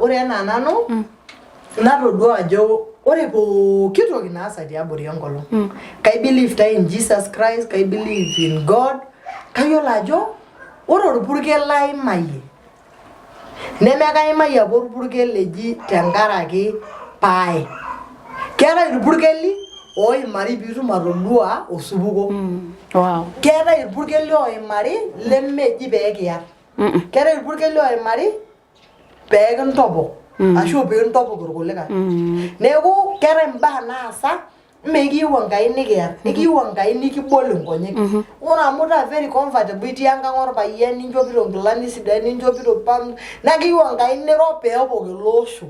Ore ena nanu natodua ajo ore pooki toki naasa tiabori enkolong. Kai believe in Jesus Christ, kai believe in God. Kayiolo ajo ore orpurkel laimayie nemekaimayie apa orpurkel leji tenkaraki pae. Keetae irpurkeli oimari piitum atodua osupuko. Wow. Keetae irpurkeli oimari lemeji peekiyar. Keetae irpurkeli oimari peekintopok ashu peekintopok irkulikae. Neeku keetae imbaa naasa mekiyieu Enkai nikiyar, ekiyieu Enkai nikibol inkonyek. Ore amu taa very comfortable itii enkang orpayian ninchopito nkilani sidain ninchopito pants naa keyieu Enkai niro peepok ele osho.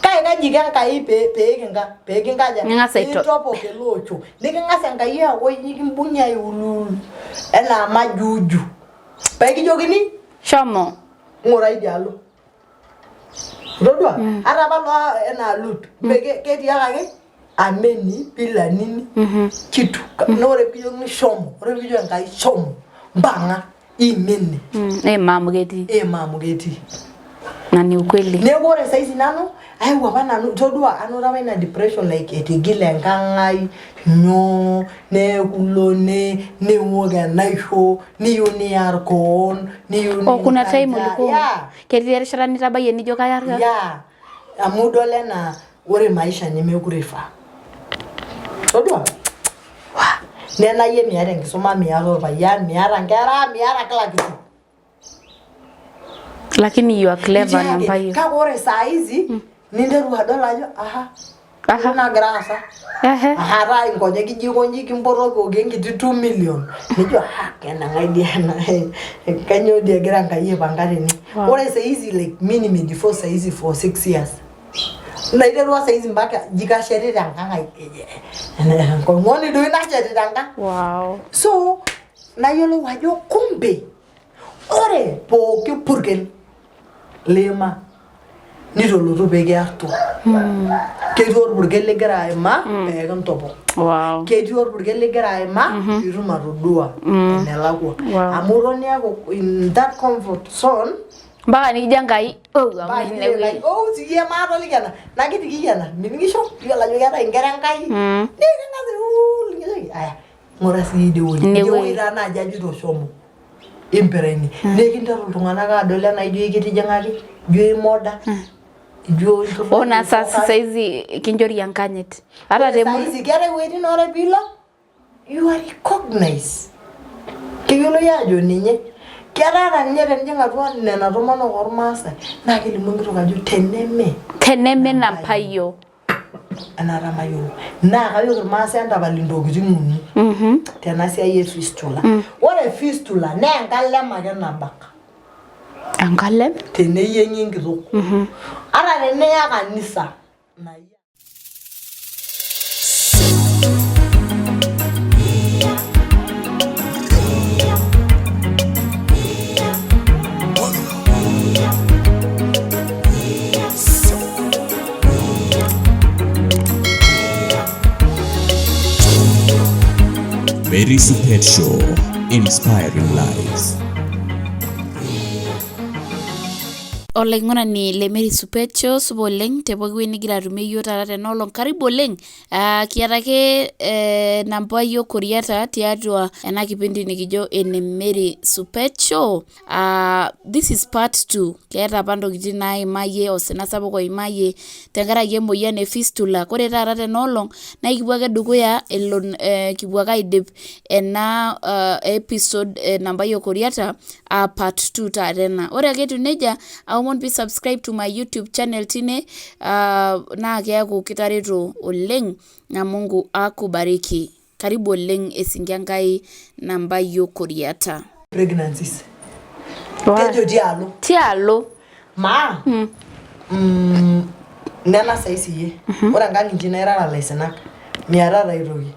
Kaji iko Enkai peekinkaja peitopok ele osho. Niking'as Enkai aaku nikimbung'ie aiulul enaa majuuju. Peekijokini shomo ng'urai idialo. Todua ata apa enaa lut ketiakaki ameni pila nini kitu. Ore piijokini shomo, ore piijo Enkai shomo mpang'a imene. Maamu ketii. Na ni ukweli. Neeku ore saizi nanu ayeu apa nanu todua anoto apa ina depression like etigile enkang ai nyoo neekulo newok enaisho niyieu niyar koon niyieu kuna time ulikuwa ketii erishata nitabayie nijo kayar amu idol enaa ore maisha nemekure ifaa. Todua nena yie miata enkisuma miata orpayian miata nkera miata kila kitu. Lakini you are clever nambayo. Kake ore saa hizi ninteru adol ajo nagira aasa. Taa inkonyek ijo konji kimporokoki enkiti 2 million. Nijo kenang'ai dii ena kanyoo dii egira Enkai aipanga tene. Ore saa hizi like mimi nimedivorce saa hizi for 6 years. Naiterua saa hizi mpaka jikashetita enkang ai. Nkong'oni doi nashetita enkang. Wow. So nayiolou ajo kumbe ore pooki purkel lima nitolotu peekiyartu. Ketii orpurkel ligira aimaa peekintopok. Wow. Ketii orpurkel ligira aimaa piitum atodua enelakwa. Amu iro niaku in that comfort zone mpaka nikijo Enkai sikie maatoliki ena nakitikiki ena miningisho yiolo ajo keetae inkera Enkai niking'as aya ng'ura sii idie taa naaji ajito shomo impereni nekinteru iltung'anak aadol enaa ijo kitijing'aki ijo imoda ijo ona sasa saizi kinchori enkanyit ata saizi keetae iwuejitin ore piilo you are recognized. Keyioloi ajo ninye keetae ninye tenijing atua nena tomonok ormaasai naa kelimu enkitok ajo teneme nampayo enara mayiolo naa kayiok irmaasai entapal intokitin uni tena siai e fistula. Ore fistula naa enkalem ake nabak. Enkalem? Teneyieng'i enkitok. Ata teneya kanisa. Mary's Pet Show, inspiring lives. Olaing'urani le Mary's Pet Show supa oleng tepooki wueji nigira atumie iyiok taata tena olong. Karibu oleng. Kiata ake namba yiok Koriata tiatua ena kipindi nikijo ene Mary's Pet Show. This is part 2. Keeta apa ntokitin naimayie osina sapuk oimayie tenkaraki emoyian e fistula. Ore taata tena olong naa kipuo ake dukuya kipuo ake aidip ena episode namba yiok Koriata part 2 taata ena. Ore ake etiu nejia aomon pee subscribe to my YouTube channel tine naa keeku kitareto oleng na Mungu akubariki. Karibu oleng esinki Enkai namba yiok Koriata. Pregnancies. Tejo tialo. Ma. Nena saisi ye. Ore enkang inchi nairara laisinak. Miarara aitoki.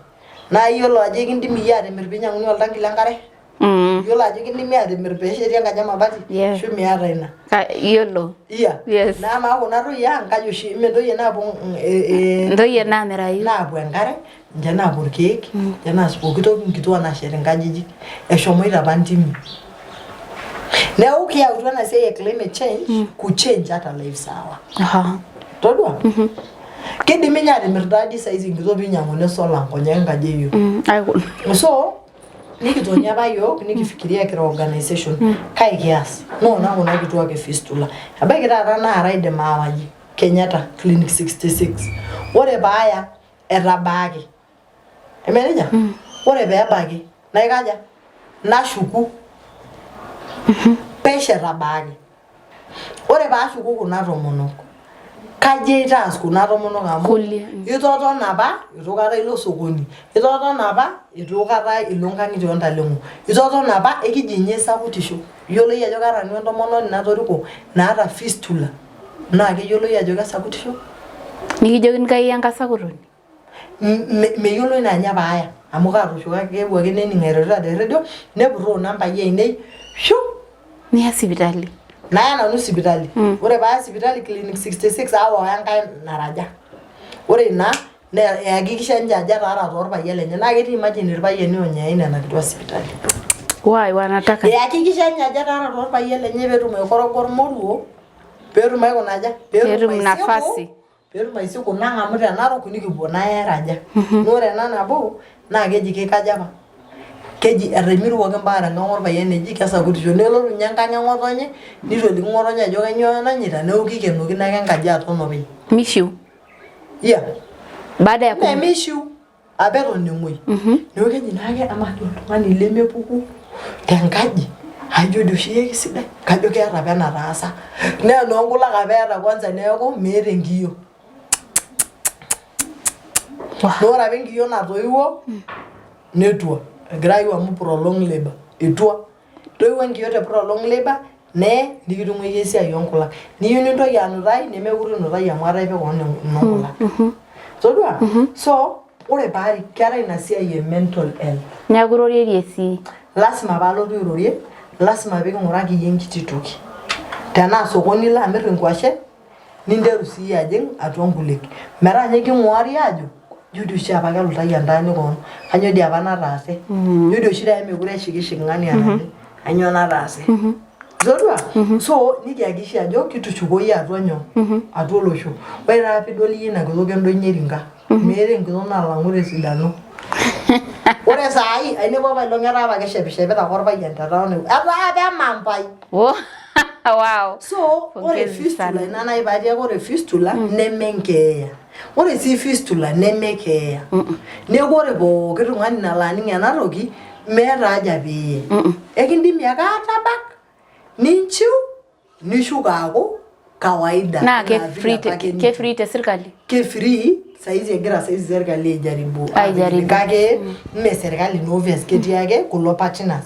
Naa iyiolo ajo kindim iyie atimir piinyang'uni oltanki lenkare. Yiolo ajo kindimi atimir peesheti enkaji emabati ashu miata ina. Yiolo. Yes. Naa kuna toyie ang kaji oshi mee ntoyie naapuo ntoyie naamirayu naapuo enkare ninche naapuo irkeek ninche naas pooki toki nkituak naashet inkajijik eshomoita apa ntimi. Neeku kiyautua ena siai climate change ku change ata life sawa. Todua? Kidimi ninye atimir tadi saizi nkito pinyang'uni solar nkonyek nkaji eyieu. So nikitonia apa yiok nikifikiria kira organization kai kias nona kuna kituak e fistula abaiki taata naara aidim aawaji Kenyatta Clinic 66 ore paaya etabaaki emenija ore peebaki naikaja nashuku peshe etabaaki ore paashuku kuna tomonok kaji itaas kuna tomonok amu itoton apa itu kata ilo sokoni itoton apa itu kata ilo nkang'itie ontaleng'o itoton apa ekiji nye sakutisho yioloi ajo kata nanu entomononi natoriko naata fistula naa keyioloi ajo kesakutisho nikijokini kai enkasakutoni meyioloi naa nye paaya amu kaatooshoki ake keewuo ake nening airorita te radio nepurroo nambai ainei niya sipitali naya nanu sipitali ore paaya sipitali Clinic 66 aawa enkae naraja ore ina neyakikisha ninche ajo etaara toorpayian lenye naa ketii imagine irpayiani oonyai nena kituak sipitali wanataka eyakikisha ninche ajo etaara toorpayian lenye peetum aikoroga moruo peetum aikunaja peetum nafasi peetum aisiku nang'amu te Narok nikipuo naya eraja ore ena nabo naa keji kikaja apa keji etamiruoki mpaka tenkang' orpayian eji kesakutisho nelotu ninye enkang' eng'otonye nitu elimu ng'otonye ajo kanyoo nanyita neeku kikenokino ake enkaji aton openy mishiu baada ya mishiu apa eton emoi neeku keji naake amaki oltung'ani lemepuku tenkaji ajo doi oshi kesidai kajo keeta apa enataasa naa enoonkulak apa eeta kwanza neeku meeta enkiyio ore apa enkiyio natoiwuo netua egira ayiu amu prolong labor etua toiwuo enkiyio te prolong labor nee nikitung'uayie esiai onkulak niyieu nintoki anutai nemekure inutai amu etaa ipik koon inonkulak todua so ore paari keetai ina siai e mental health neeku irorierie sii lasima paalotu airorie lasima piking'uraki iyie enkiti toki tenaa sokoni ilo amirr inkwashen ninteru sii ajing atua nkuliek metaa nye king'uari ajo jodi oshi apa kelutayie entaani koon kanyoo dii apa nataase jodi oshi tae mekure eshikishik ng'ani anaje kanyoo nataase todua so nikiyakikisha ajo kitushukoi atua nyoo atua olosho ore taa piidol iyie ina kitok endonyo eringa meeta enkitok nalang'u tesidano ore saai ainepu apa ilo ng'eta apa keshepishepita ake orpayian te town etaa apa emampai wow so ore fistula ina nai patii ake ore fistula nemenkeeya ore sii fistula nemekeeya neeku ore pooki tung'ani nalo aning ena toki meeta haja piiye ekindimi ake atabak ninchiu nishuk aaku kawaida naa ke-free te sirkali ke-free saizi egira saizi serkali aijaribu kake mme serkali no obvious ketii ake kulo partners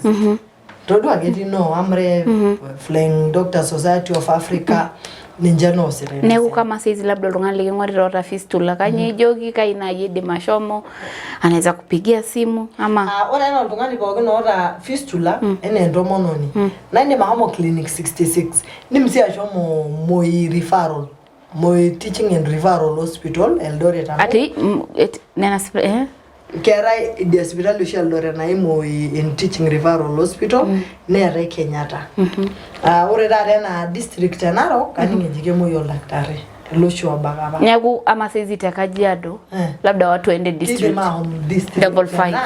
todua ketii no Amref Flying Doctor Society of Africa ninche noosita neeku kama saizi labda oltung'ani liking'orita oota fistula kanyoo ijoki kai naaji idim ashomo anaweza kupigia simu ama ore enaa oltung'ani pookin oota fistula enaa entomononi naa indim ahomo Clinic 66 indim sii ashomo Moi referral Moi Teaching and Referral Hospital Eldoret ati nena keetai idia sipitali oshi Eldoret naji Moi in Teaching Referral Hospital neetai Kenyatta ore taata ena district e Narok kaning eji kemoi oldakitari elosho obak apa neeku ama saizi te Kajiado labda watu waende district level 5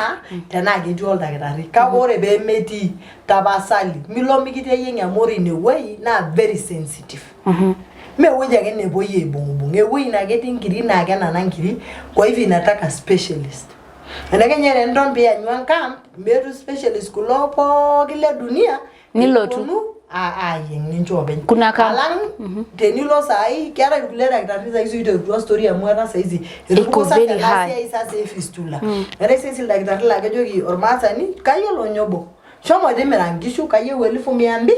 tenaa ketii oldakitari kake ore peemetii tapasali milo mikiteyieng'i amu ore inewueji naa very sensitive mewueji ake nepuoi aibung'ubung ewueji naa ketii nkiri naa kenana nkiri kwa hivyo inataka specialist enekenye tenton pianyu encamp meetu specialist kulo pooki le dunia nilotu ayieng ninche openy kuna alang tenilo saai keetai irkulie dakitarini saizi oiterutua story amu etaa saizi siai sasa efistula eetai saizi ildakitarini laa kejoki ormaasani kayiolo nyobo shomo timira nkishu kayieu 1200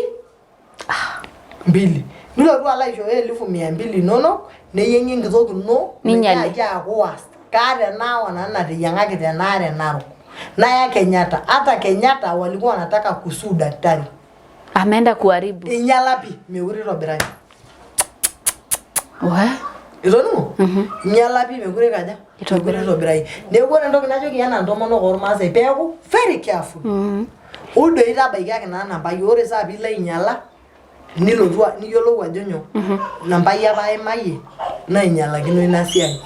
nilotu alo aishooyo 1200 inonok neyieng'i enkitok ino ninyali aaku was kaata enaawa nanu nateyiang'aki tenaare Narok naya Kenyatta hata Kenyatta walikuwa wanataka kusuu daktari ameenda kuharibu inyala pi mekure itobiraki itoning'o inyala pi mekure kaja itobiraki neeku ore entoki najoki enaa ntomonok ormaasai peeku very careful udo itabaiki ake naa nambai ore saa piilo ainyala nilotu niyiolou ajo nyoo nambai apa aimayie nainyalakino ina siai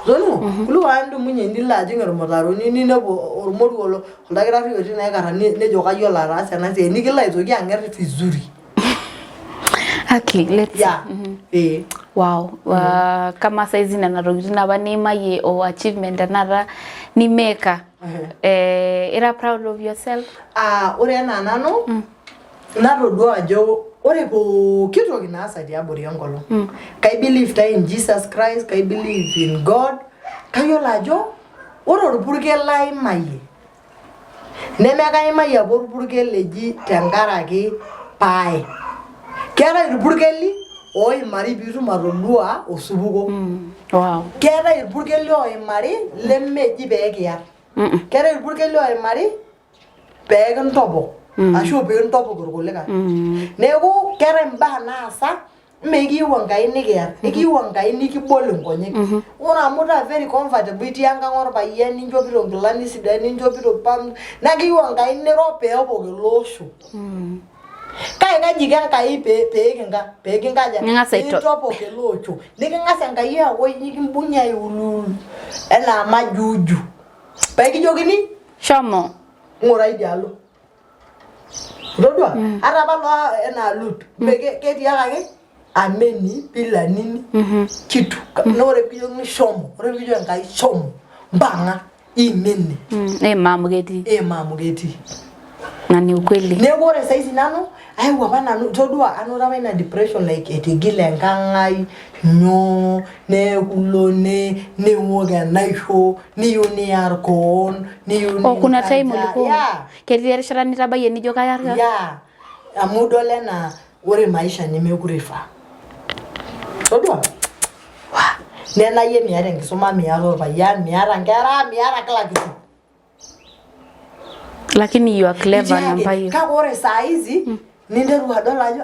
zono kulo andumunye nilo ajing ormutaroni ninepu ormoruo oldakitari otii naikara nejo kayiolo ataasa ena siai nikilo aitoki ang'er vizuri. Okay, let's wow. Kama saizi nena tokitin apa niimayie o achievement enata nimeka. Ira proud of yourself? Ore enaa nanu natodua ajo ore pooki toki naasa tiabori enkolong. Kai believe in Jesus Christ, kai believe in God. Kayiolo ajo ore orpurkel laimayie nemekaimayie apa orpurkel leji tenkaraki pae. Keetai irpurkeli oimari piitum atodua osupuko. Wow. Keetai irpurkeli oimari lemeji peekiyar. Keetai irpurkeli oimari peekintopok ashu peekintopok irkulikae. Neeku keetai imbaa naasa mekiyieu Enkai nikiyar, ekiyieu Enkai nikibol inkonyek. Ore amu taa very comfortable itii enkang orpayian ninchopito nkilani sidain ninchopito pam naa keyieu Enkai niro peepok ele osho. Kaji Enkai peekinkaja nitopok ele osho niking'as Enkai akoi nikimbung'ie aiulul enaa majuju peekijokini shomo ng'ura idialo. Todua ata apa enaa lut ketiakaki ameni bila nini kitu na ore pikijokini shomo ore pikijo Enkai shomo mbang'a imeni maamu ketii na ni ukweli. Neeku ore saizi nanu ayewuo apa nanu todua anoto apa ina depression like etigile enkang ai nyoo nekulone newuok enaisho niyieu niyar koon niyieu kuna time ulikuwa ketii erishata nitabayie nijo kayar amu idol enaa ore maisha nemekure ifaa. Todua nena yie miata enkisuma miata orpayian miata nkera miata kila kitu. Lakini you are clever nambayo. Kake ore saa hizi ninteru adol ajo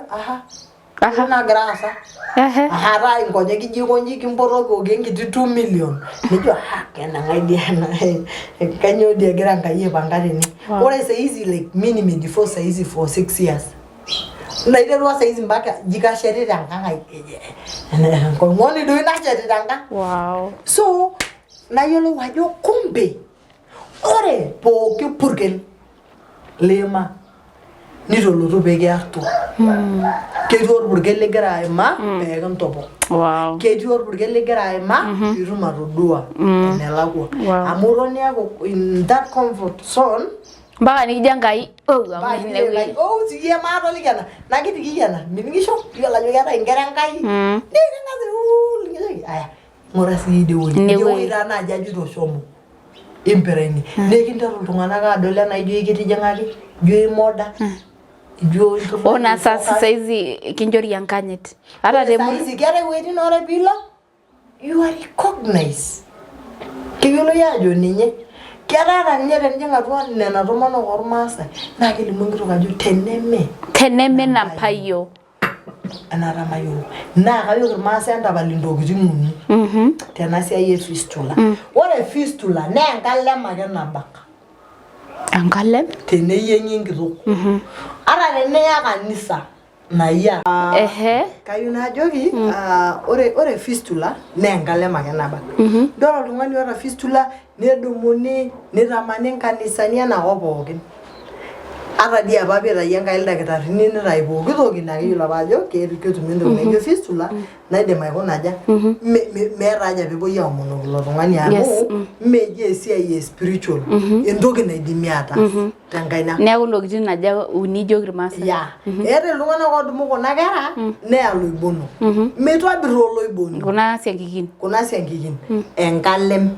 nagira aasa. Taa inkonyek ijo konji kimporokoki enkiti 2 million. Nijo kenang'ai dia kanyoo dia egira Enkai aipanga tene. Ore saa hizi like mimi nimejiforce saa hizi for 6 years. Naiterua saa hizi mpaka jikashetita enkang ai. Ng'oni doi nashetita enkang. Wow. So nayiolou ajo kumbe ore pooki purkel lema nitolotu peekiyartu. Ketii orpurkel ligira aimaa peekintopok. Wow. Ketii orpurkel ligira aimaa piitum atodua enelakwa. Amu iro niaku in that comfort zone mpaka nikijo Enkai siye maatoliki ena nakitikiki ena miningisho yiolo ajo keetai inkera Enkai niking'as aya ng'ura sii idie taa naaji ajito shomo impereni nekinteru iltung'anak aadol enaa ijo ikitijing'aki ijo imoda ijo ona sasa saizi kinchori enkanyit hata saizi keetai iwuejitin ore piilo you are recognized keyioloi ajo ninye keetai ninye tenijing atua nena tomonok ormaasai naa kelimu enkitok ajo teneme nampayio enara mayiolo naa kayiok irmaasai entapal intokitin uni tena siai fistula. Ore fistula naa enkalem ake nabak. Enkalem? Teneyieng'i enkitok. Ata teneya kanisa nayia. Kayieu naajoki ore fistula naa enkalem ake nabak. Dol oltung'ani oota fistula nedumuni nitamani nkanisani enakop pookin. Ata dii apa piitayio Enkai ildakitarini nitayu pooki toki naa keyiolo apa ajo ketumi entoki naijo fistula naidim aikuna aja meeta haja peepuoi aomonoki ilo tung'ani amu meji esiai e spiritual entoki naidimi ataas tenkaina. Neeku ntokitin naja uni ijoki irmaasai. Eeta iltung'anak oodumu kuna kera neya loibono. Meitobirr oloiboni. Kuna siankikin. Enkalem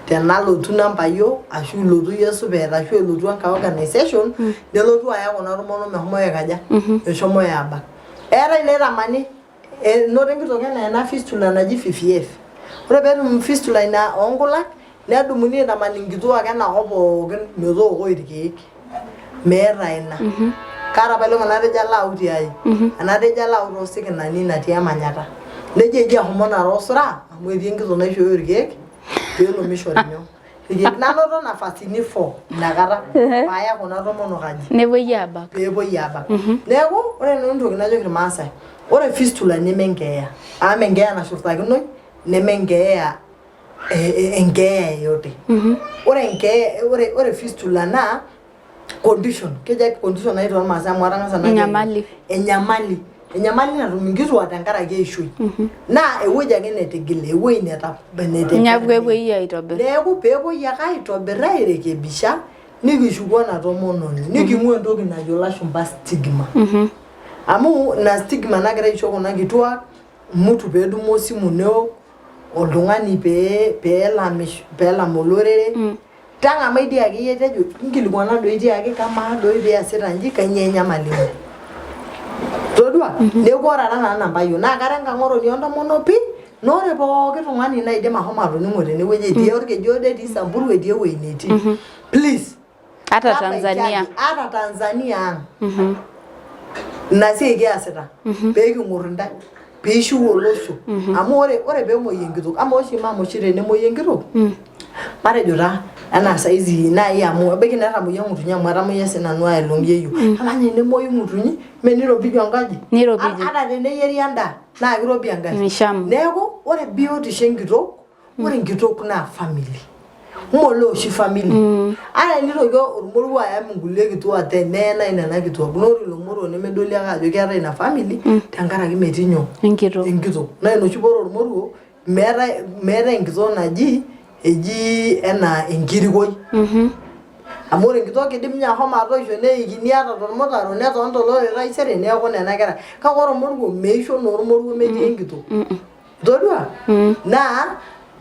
tenalotu nambayo ashu ilotu Yesupet ashu elotu enkae organization nelotu aya kuna tomonok meshomo aikaja eshomo abak. Eetai neitamani enoto enkitok enaa ena fistula naji FFF. Ore peetum fistula ina oonkulak nedumuni aitaman inkituak enakop pookin metooko irkeek. Meeta ina. Kaata apa ilong enatejo alo aau tiai. Enatejo alo aau toosikinani natii Emanyata. Nejo eji ahomo Narok Sura amu etii enkitok naishooyo irkeek peelo mishori nyoo nanoto nafasini 4 nakata paaya kuna tomonok aji nepuoi abak peepuoi abak neeku ore nanu entoki najoki irmaasai ore fistula nemenkeeya amu enkeeya nashurtakinoi nemenkeeya enkeeya yote ore fistula naa condition keja condition naitwa irmaasai amu atang'asa enyamali natum inkituak tenkaraki eishoi naa ewueji ake netigile ewueji nepuoi aitobir neeku peepuoi ake aitobir airekebisha nikishuku ena tomononi niking'ua entoki najo ilashumba stigma amu ina stigma nagira aisho kuna kituak mtu peedumu osimu neok oltung'ani peelam olorere tang'amai dii akeyie tejo inkilikuana doi tiake kamaa doi piasita inji kanyio enyamali ino todua neeku ore ena namba yiok naa kara enkang'oroni ontomonok pii nore pooki tung'ani naidim ahomo atoning'o tenewueji etii orkeju ode etii Samburu etii ewueji netii please ata Tanzania ang ina siai kiasita peeking'orr intae piishiu olosho amu ore peemuoi enkitok ama oshi mama oshi tenemuoi enkitok matejo taa enaa saizi nai amu ebaiki netamoyia ng'utunyi amu etamoyia sinanu aelong yeyio alanya enemuoyu ng'utunyi meniropiju enkaji ata teneyieri endaa naa kiropie enkaji neeku ore biotisho enkitok ore enkitok naa family mole oshi family ata nitoki ormoruo ayam inkulie kituak teneenai nena kituak nore ilo moruo nemedoli ake ajo keetae ina family tenkaraki metii nyoo enkitok naa ina oshi bora ormoruo meetae enkitok naji eji enaa enkirikoi amu ore enkitok kidim ninye ahomo atoisho neikini ata tormutaro neton tolore taisere neeku nena kera kake ore ormoruo meisho naa ormoruo metii enkitok todua naa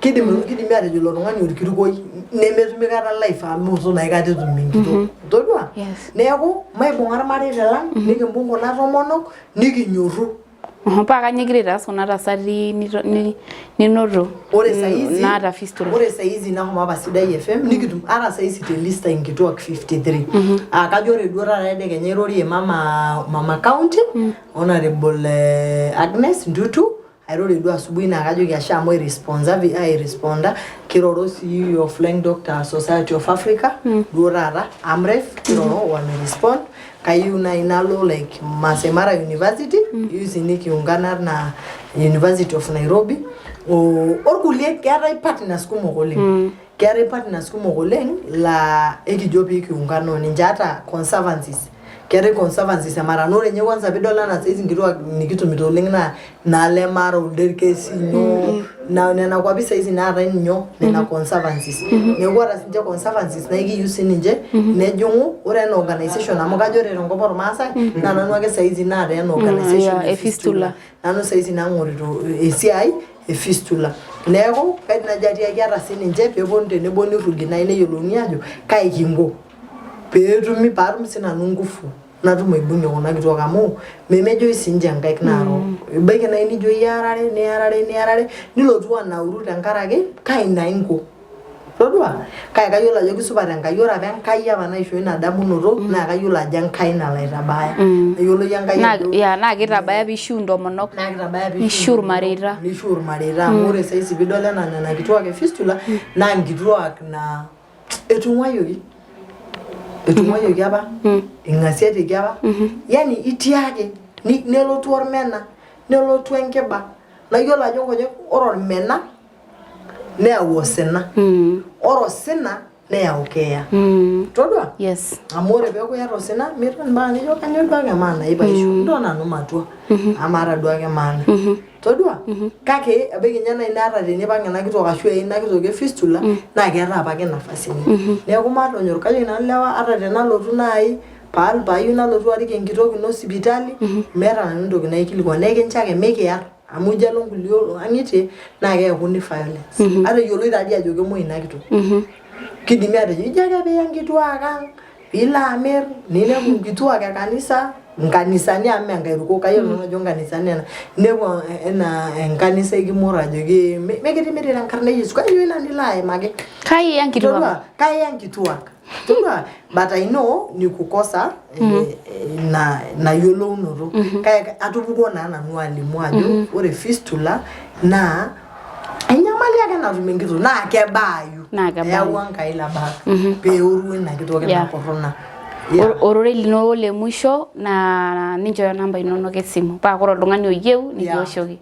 kidimi atejo ilo tung'ani orkirikoi nemetumi kata life amu itu naa aikata etumi enkitok todua neeku maibung'a irmareita lang nikimbung kuna tomonok nikinyorru paa kanyio egira aitaas kuna tasati ninoto naata fistula ore saizi nahomo apa Sidai FM nikitum ata saizi te lista inkituak 53 kajo ore duo taata tedekenya airorie mama county honorable Agnes Ndutu airorie duo asubuhi naa kajo kiasha amu airesponda kiroro sii of Flying Doctor Society of Africa duo taata AMREF kiroro wamerespond kayieu nai nalo like Masai Mara University yuzi nikiungana na University of Nairobi orkulie keetae partners kumok oleng la ekijo pikiungana ninche hata conservancies keetae conservancies emaranore nye kwanza pidol ana saizi nkituak nikitumito oleng na lemara ulderkesi nyoo na nena kwa bisa hizi naata nyoo nena conservancies neeku ata sinche conservancies na ikiyu sininche nejungu ore ena organization amu kajo ore tenkop ormaasai na nanu ake saizi naata ena organization efistula nanu saizi nang'orito esiai efistula neeku kaidim naji atiaki ata sininche peeponu tenebo nirugi nai neyiolouni ajo kai kingo peetumi paatum sinanu ngufu natum aibung'ie kuna kituak amu memejoi sinche nkaik naaro ebaiki nai nijo iyarare nilotu anauru tenkaraki kai naingo todua kai kayiolo ajo kisupat Enkai ore apa Enkai apa naishoo ina damunoto naa kayiolo ajo Enkai nalo aitabaya ayiolo Enkai naa kitabaya piishiu intomonok nishiu irmareita amu ore saizi pidol enaa nena kituak efistula naa nkituak na etung'uayioki apa ing'asiateki apa yani itiake nelotu ormena nelotu enkiba nayiolo ajo nkonyek ore ormena neyau osina ore osina neyau keeya todua amu ore peeku iyata osina miton mbaa nijo kanyo duake maana ipaisho ndo nanu matua ama ara duake maana todua kake ebaiki nye nai naata tenipang' ena kitok ashu ina kitok efistula naa keeta apake nafasini neeku matonyor kajo nanu lewa ata tenalotu nai paayieu nalotu arik enkitok ino sipitali meeta nanu entoki naikilikuan nekincho ake mikiar amu ijo alo nkulie ang'itie naa keekuni violence ata eyioloi tadii ajo kemuoi ina kitok kidimi atejo ijo ake piiya nkituak ang' piilo amirr ninepu nkituak ekanisa nkanisani amu enkairuko kayiolo nanu ajo nkanisani nepu enkanisa ekimurra ajoki mekitimirita enkarna e Yesu kayieu ina nilo aimaki kai ya nkituak todua but I know ni kukosa na yiolounoto kake atupukuo naa nanu alimu ajo ore fistula naa enyamali ake natum enkito naa kebaayu eyau Enkai labak peoru ina kitoki nakorrona. Orore lino le mwisho na nincho namba inonok esimu paa kore oltung'ani oyieu nikioshoki.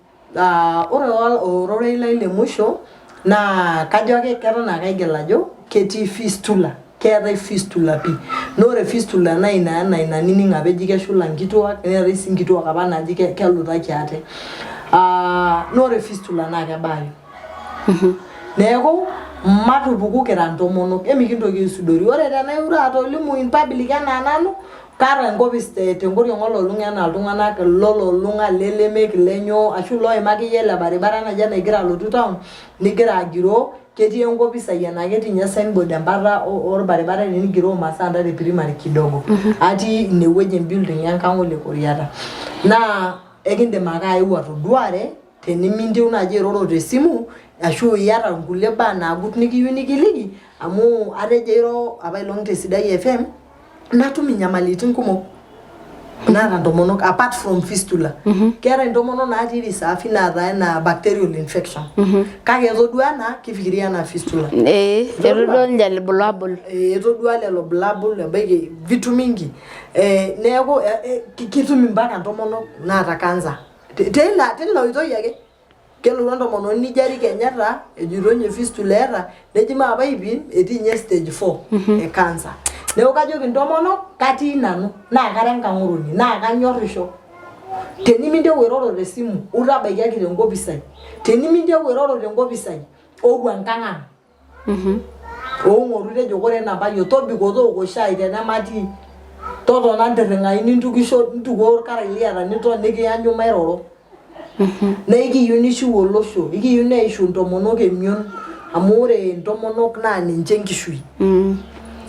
Ore orore le mwisho naa kajo ake keton ake aigil ajo ketii fistula. Keetai fistula pi. Nore fistula na ina nining apa eji keshula nkituak, neetai sii nkituak apa naaji kelutaki ate. Nore fistula naa kebaayu. Neeku matupuku kira ntomonok emikintoki aisudori. Ore tenaiure atolimu in public enaa nanu kaata enkopis tenkoriong ololung'a enaa iltung'anak lololung'a lelemek lenyo ashu loimaki yie le baribara naji enagira alotu town nigira agiroo ketii enkopis ai enaa ketii nye signboard embata orbaribara enigiroo Masaa Ntare primary kidogo. Atii inewueji building enkang' Ole Koriata. Naa ekindim ake aeu atoduare tenimintiu naji airoro tesimu ashu iyata nkulie baa naagut nikiyieu nikiliki amu atejo airo apailong tesidai FM natum inyamalitin kumok naata ntomonok apart from fistula. Keetai ntomonok natii risafi naata ena bacterial infection. Kake etodua ena kifikiria ena fistula. Etodua lelo bulabul. Etodua lelo bulabul ebaiki vitu mingi. Neeku kitum mpaka ntomonok naata cancer. Tela oitoi ake. Kelo ntomononi nijari kenyata ejito nye fistula eeta neji maapa ipim etii nye stage 4 e cancer. Neeku kajoki ntomonok katii nanu naa kara enkang'uruni naa kanyorrisho. Teniminteu airoro tesimu utabakiaki tenkopis ai. Teniminteu airoro tenkopis ai owu enkang' ang'. Oong'oru tejo kore nambai tobiko tooko shai tenematii. Totona ntirring'ai nintukisho nituko orkarae liata niton nikiyanyu mairoro. Na ikiyieu nishiu olosho, ikiyieu neishu ntomonok emion amu ore ntomonok naa ninche enkishui.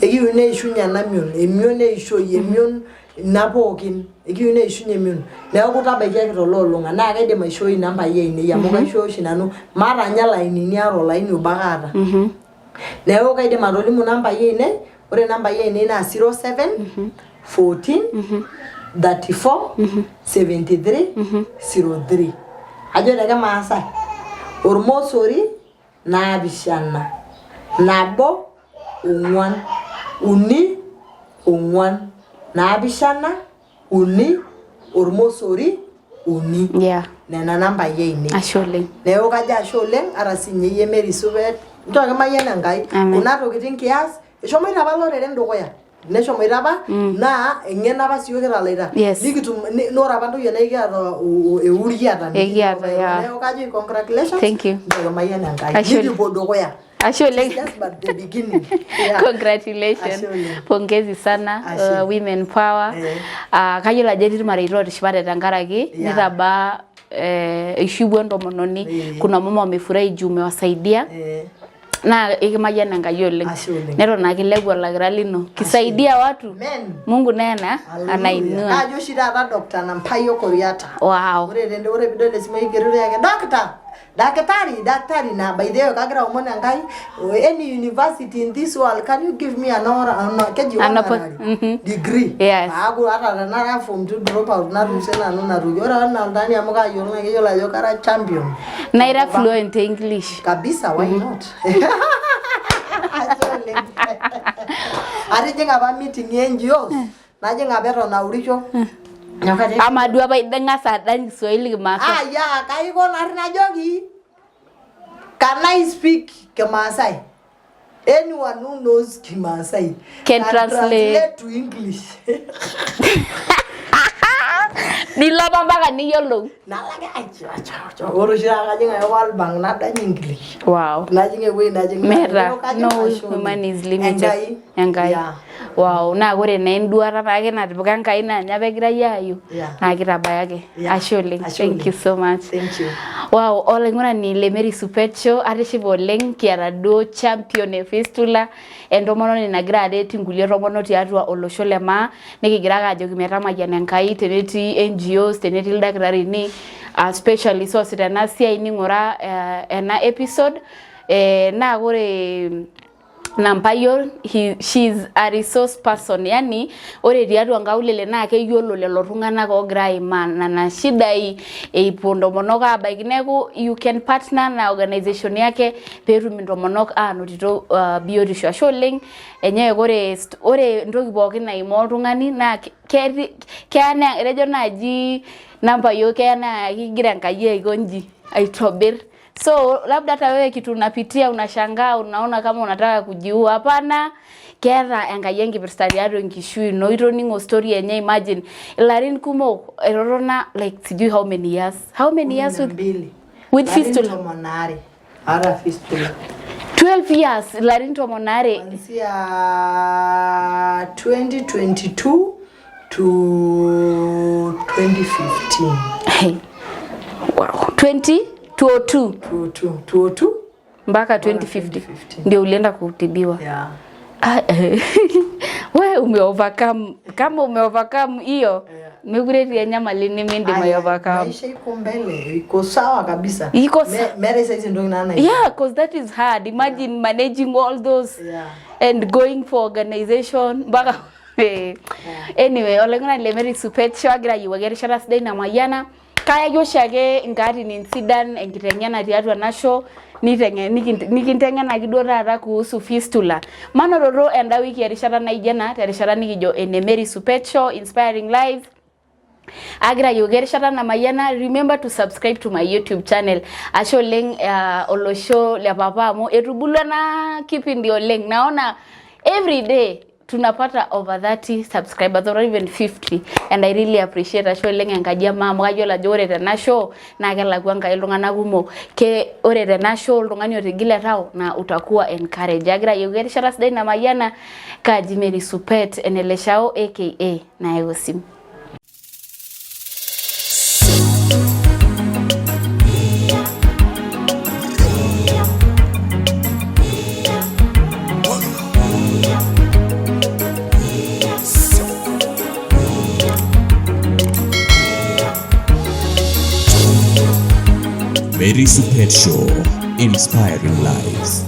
Ikiyieu neishunye ena mion, emion eishoi, emion ina pookin, ikiyieu neishunye emion. Neeku tabakiaki tololong'a naa kaidim aishoi nambai ainei amu kaishooyo oshi nanu maata nye lainini aata olaini obo ake aata. Neeku kaidim atolimu nambai ainei, ore nambai ainei naa 07 14 34 73 03. Ajo teke Maasai ormosori naapishana nabo ong'uan uni ong'uan naapishana uni ormosori uni. Nena nambai ainei. Ashe oleng. Neeku kajo ashe oleng ata sinye yie Mary Supet. Nchooki mayian Enkai. Kuna tokitin kias eshomoita apa loreren dukuya. Neshomoita apa naa eng'eno apa siyiok kitalaita. Nikitum nore apa ntoyie nikiata euriata. Neeku kajo congratulations. Thank you. Nchooki mayian Enkai. Nikipuo dukuya. Ashe oleng. Just but the beginning. Congratulations. Pongezi sana women power. Kayiolo ajo etii irmareita otishipate tenkaraki nitabaa eishiwuo ntomononi kuna mama wamefurahi juu umewasaidia. Na ikimayian Enkai oleng. Neton ake ilepu olakira lino. Kisaidia watu. Mungu naye anainua. Kajo oshi taata Dr. Nampayo Koriata. Wow. Ore bidol esimu igerito yake daktari na by the way kagira omon Enkai any university in this world can you give me an degree. Aku ata tanara form 2 drop out natum sena nanu ore ana ndani amu kayiolo keyiolo ajo kara champion. Naira fluent English. Kabisa, why not? Atijinga apa meeting NGOs. Najinga beto naurisho. Ama dua apa ideng'asa adany Kiswahili Kimaasai. Yeah, kaiko najoki. Can I speak Kimaasai? Anyone who knows Kimaasai can translate to English. Nilapa mpaka niyiolou. Nalake acha. Ore shira kajinga World Bank nadany English. Wow. Najinga we najinga. Mera no human is limited. Enkai. Wow, na ore na enduata pake natipika Enkai na nya pegirai ayu. Na kitabayake. Ashe oleng. Thank you so much. Thank you. Wow, olaing'urani le Mary Supet Show atishipa oleng kiata duo champion e fistula entomononi nagira aret inkulie tomonok tiatua olosho le maa nikigira ake ajoki metamayian Enkai tenetii NGOs tenetii ildakitarini specialists oosita ena siai ning'ura ena episode naa ore Nampayo she's a resource person, yani ore tiatua nkaulele naa keyiolo lelo tung'anak ogira aimaa nana shidai epuo ntomonok abaiki, neeku you can partner na organization yake peetum intomonok aanotito biotisho. Ashe oleng enye ore entoki pookin naimaa oltung'ani naa keya naa etejo naaji Nampayo keya naa kigira Enkai aikonji aitobir. So labda hata wewe kitu unapitia unashangaa unaona kama unataka kujiua, hapana, keeta Enkai enkipirta tiatua enkishui ino. Itoningo story enye, imagine ilarin kumok erorona like sijui how many years with fistula. Ara fistula 12 years ilarin 12 kuanzia 2022 to 2015. Wow. 2022 mpaka 2050 ndio ulienda kutibiwa. Yeah. Wewe umeovercome, kama umeovercome hiyo migureti ya nyama lini mindi umeovercome. Maisha iko mbele, iko sawa kabisa. Mere size ndo nana. Yeah, because that is hard. Imagine managing all those and going for organization mpaka anyway, olengana lemeri supetcho agira yiwagerishara sidai na Mayiana. Kaya yoshake ingati ni insidan enkitengena tiatua nasho nikintengena kiduo taata kuhusu fistula. Manororo enda wiki erishata naijena terishata nikijo Enemeri Supetcho Inspiring Lives. Agira yogerishata na Mayiana. Remember to subscribe to my YouTube channel. Asho oleng olosho le papa amu etubulwa na kipindi oleng. Naona every day tunapata over 30 subscribers or even 50, and I really appreciate asho lenga Enkaji mama kayiolo ajo ore tena show na kelakwa Enkai iltung'anak kumok ke ore tena show oltung'ani otigile tao na utakuwa encourage. Agira yogerishata sidai na Mayiana kaji Mary Supet eneleshao aka na Eosim. Mary Supet Show, inspiring lives.